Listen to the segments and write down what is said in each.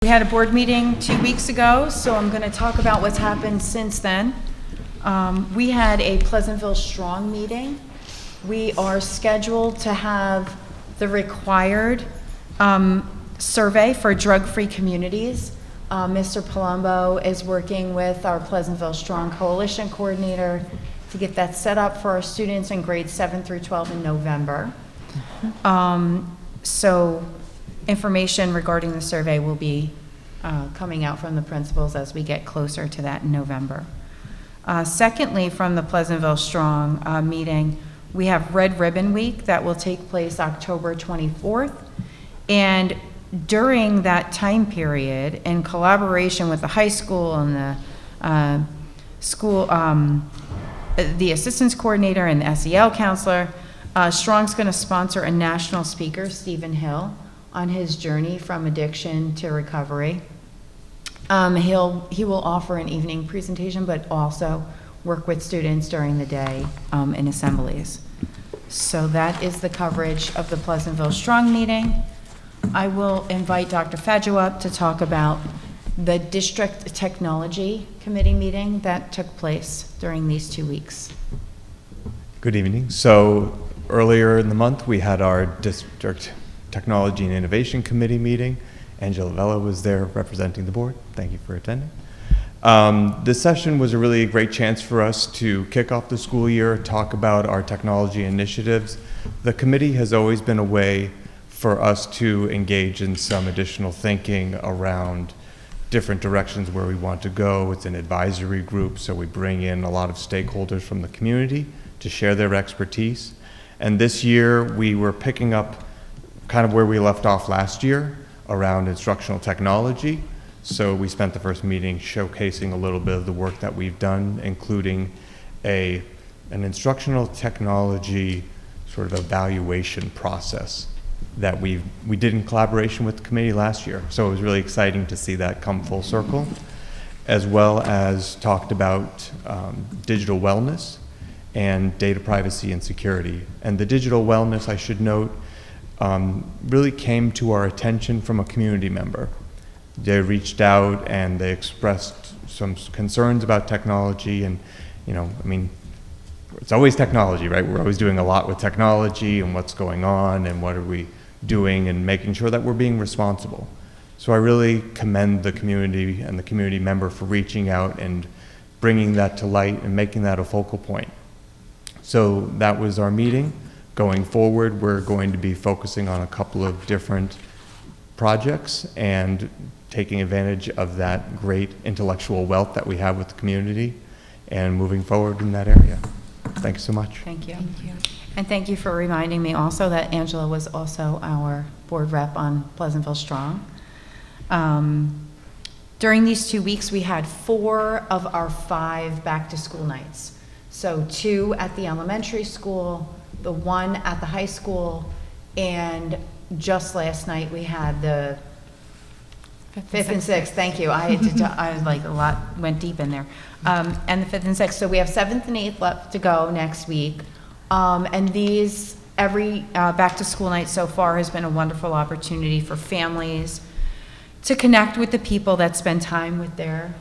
We had a board meeting 2 weeks ago, so I'm going to talk about what's happened since then. We had a Pleasantville Strong meeting. We are scheduled to have the required survey for drug-free communities. Mr. Palumbo is working with our Pleasantville Strong Coalition coordinator to get that set up for our students in grades 7 through 12 in November. So information regarding the survey will be coming out from the principals as we get closer to that in November. Secondly, from the Pleasantville Strong meeting, we have Red Ribbon Week that will take place October 24th. And during that time period, in collaboration with the high school and the school, the assistance coordinator and the SEL counselor, Strong's going to sponsor a national speaker, Stephen Hill, on his journey from addiction to recovery. He will offer an evening presentation, but also work with students during the day in assemblies. So that is the coverage of the Pleasantville Strong meeting. I will invite Dr. Fadjo up to talk about the District Technology Committee meeting that took place during these 2 weeks. Good evening. So earlier in the month, we had our District Technology and Innovation Committee meeting. Angela Vella was there representing the board. Thank you for attending. This session was a really great chance for us to kick off the school year, talk about our technology initiatives. The committee has always been a way for us to engage in some additional thinking around different directions where we want to go. It's an advisory group, so we bring in a lot of stakeholders from the community to share their expertise. And this year, we were picking up kind of where we left off last year around instructional technology. So we spent the first meeting showcasing a little bit of the work that we've done, including an instructional technology sort of evaluation process that we did in collaboration with the committee last year. So it was really exciting to see that come full circle, as well as talked about digital wellness and data privacy and security. And the digital wellness, I should note, really came to our attention from a community member. They reached out and they expressed some concerns about technology, and it's always technology, right? We're always doing a lot with technology and what's going on and what are we doing and making sure that we're being responsible. So I really commend the community and the community member for reaching out and bringing that to light and making that a focal point. So that was our meeting. Going forward, we're going to be focusing on a couple of different projects and taking advantage of that great intellectual wealth that we have with the community and moving forward in that area. Thank you so much. Thank you. Thank you. And thank you for reminding me also that Angela was also our board rep on Pleasantville Strong. During these 2 weeks, we had 4 of our 5 back-to-school nights. So 2 at the elementary school, the 1 at the high school, and just last night we had the 5th and 6th. Thank you. I was like a lot went deep in there. And the 5th and 6th. So we have 7th and 8th left to go next week. And these, every back to school night so far has been a wonderful opportunity for families to connect with the people that spend time with their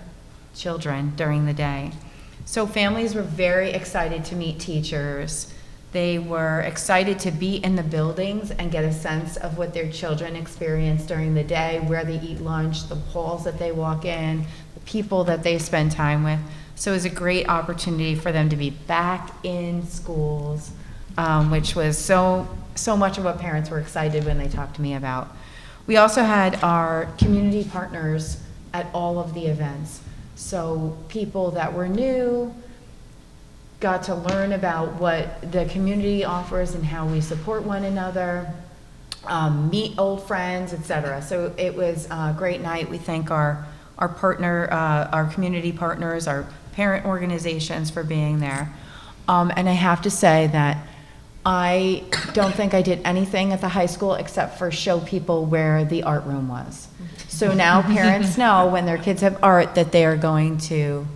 children during the day. So families were very excited to meet teachers. They were excited to be in the buildings and get a sense of what their children experience during the day, where they eat lunch, the halls that they walk in, the people that they spend time with. So it was a great opportunity for them to be back in schools, which was so much of what parents were excited when they talked to me about. We also had our community partners at all of the events. So people that were new got to learn about what the community offers and how we support one another, meet old friends, etc. So it was a great night. We thank our partner, our community partners, our parent organizations for being there. And I have to say that I don't think I did anything at the high school except for show people where the art room was. So now parents know when their kids have art that they are going to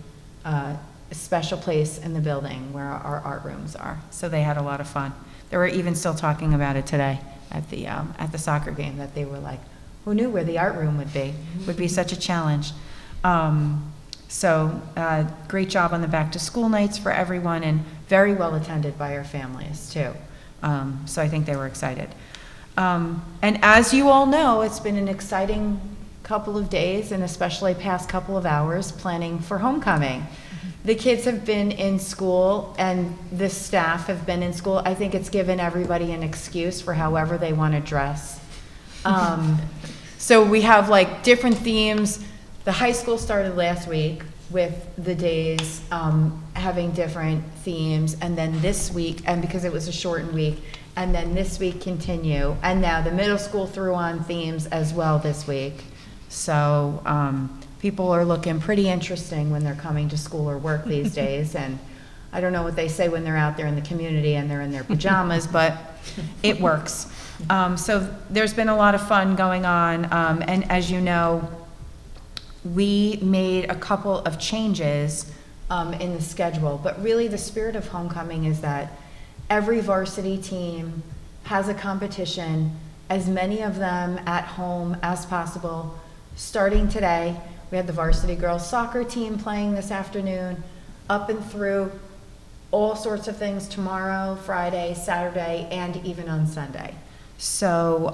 a special place in the building where our art rooms are. So they had a lot of fun. They were even still talking about it today at the soccer game, that they were like, who knew where the art room would be? Would be such a challenge. Great job on the back-to-school nights for everyone, and very well attended by our families, too. So I think they were excited. And as you all know, it's been an exciting couple of days, and especially past couple of hours, planning for homecoming. The kids have been in school, and the staff have been in school. I think it's given everybody an excuse for however they want to dress. So we have like different themes. The high school started last week with the days having different themes, and then this week, and because it was a shortened week, and then this week continue, and now the middle school threw on themes as well this week. So people are looking pretty interesting when they're coming to school or work these days, and I don't know what they say when they're out there in the community and they're in their pajamas, but it works. So there's been a lot of fun going on, and as you know, we made a couple of changes in the schedule, but really the spirit of homecoming is that every varsity team has a competition, as many of them at home as possible. Starting today, we had the varsity girls soccer team playing this afternoon, up and through all sorts of things tomorrow, Friday, Saturday, and even on Sunday. So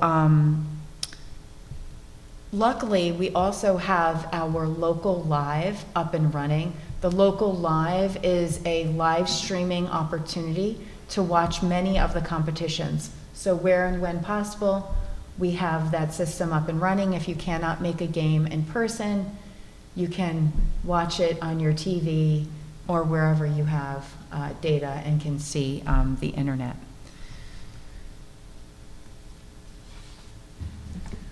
luckily, we also have our local live up and running. The local live is a live streaming opportunity to watch many of the competitions. So where and when possible, we have that system up and running. If you cannot make a game in person, you can watch it on your TV or wherever you have data and can see the internet.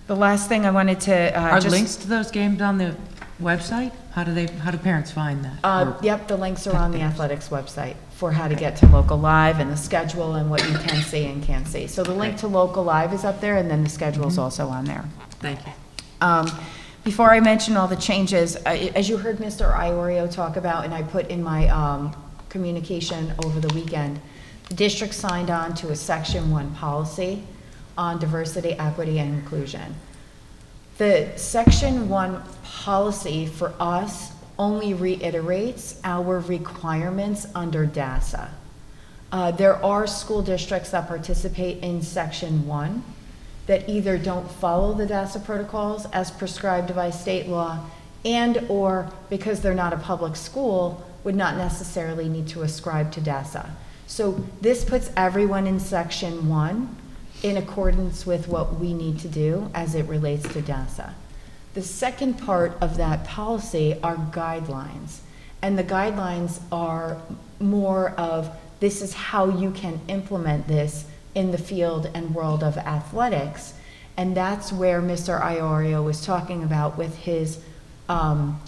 The last thing I wanted to Are links to those games on the website? How do parents find that? Yep, the links are on the athletics website for how to get to Local Live and the schedule and what you can see and can't see. So the link to Local Live is up there, and then the schedule is also on there. Thank you. Before I mention all the changes, as you heard Mr. Iorio talk about, and I put in my communication over the weekend, the district signed on to a Section 1 policy on diversity, equity, and inclusion. The Section 1 policy for us only reiterates our requirements under DASA. There are school districts that participate in Section 1 that either don't follow the DASA protocols as prescribed by state law, and or because they're not a public school, would not necessarily need to ascribe to DASA. So this puts everyone in Section 1 in accordance with what we need to do as it relates to DASA. The second part of that policy are guidelines, and the guidelines are more of this is how you can implement this in the field and world of athletics, and that's where Mr. Iorio was talking about with his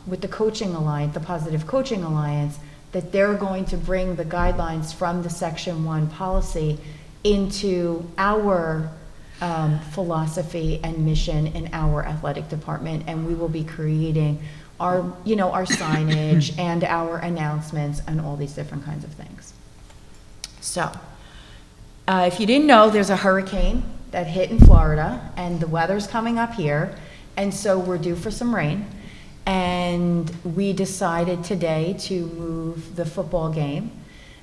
with the coaching alliance, the Positive Coaching Alliance, that they're going to bring the guidelines from the Section 1 policy into our philosophy and mission in our athletic department, and we will be creating our, our signage and our announcements and all these different kinds of things. So, if you didn't know, there's a hurricane that hit in Florida, and the weather's coming up here, and so we're due for some rain. And we decided today to move the football game,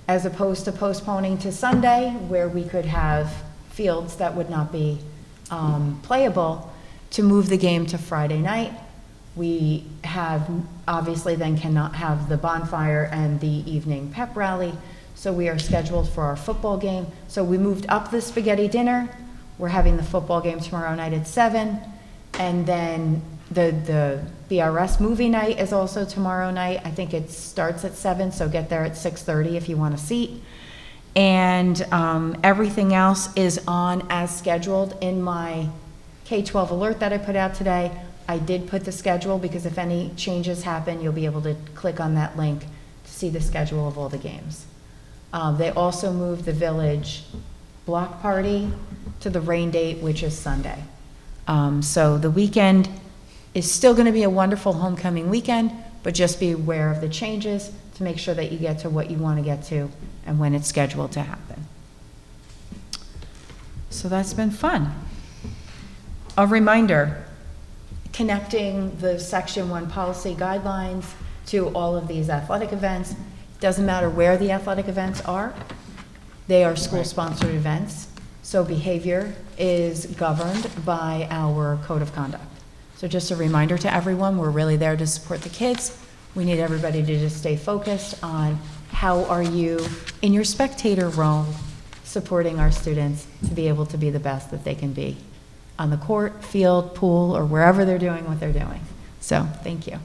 as opposed to postponing to Sunday, where we could have fields that would not be playable, to move the game to Friday night. We have, obviously then cannot have the bonfire and the evening pep rally, so we are scheduled for our football game. So we moved up the spaghetti dinner. We're having the football game tomorrow night at 7, and then the BRS movie night is also tomorrow night. I think it starts at 7, so get there at 6:30 if you want a seat. And everything else is on as scheduled in my K-12 alert that I put out today. I did put the schedule because if any changes happen, you'll be able to click on that link to see the schedule of all the games. They also moved the village block party to the rain date, which is Sunday. So the weekend is still going to be a wonderful homecoming weekend, but just be aware of the changes to make sure that you get to what you want to get to and when it's scheduled to happen. So that's been fun. A reminder, connecting the Section 1 policy guidelines to all of these athletic events. Doesn't matter where the athletic events are, they are school-sponsored events, so behavior is governed by our code of conduct. So just a reminder to everyone, we're really there to support the kids. We need everybody to just stay focused on how are you, in your spectator role, supporting our students to be able to be the best that they can be on the court, field, pool, or wherever they're doing what they're doing. So, thank you.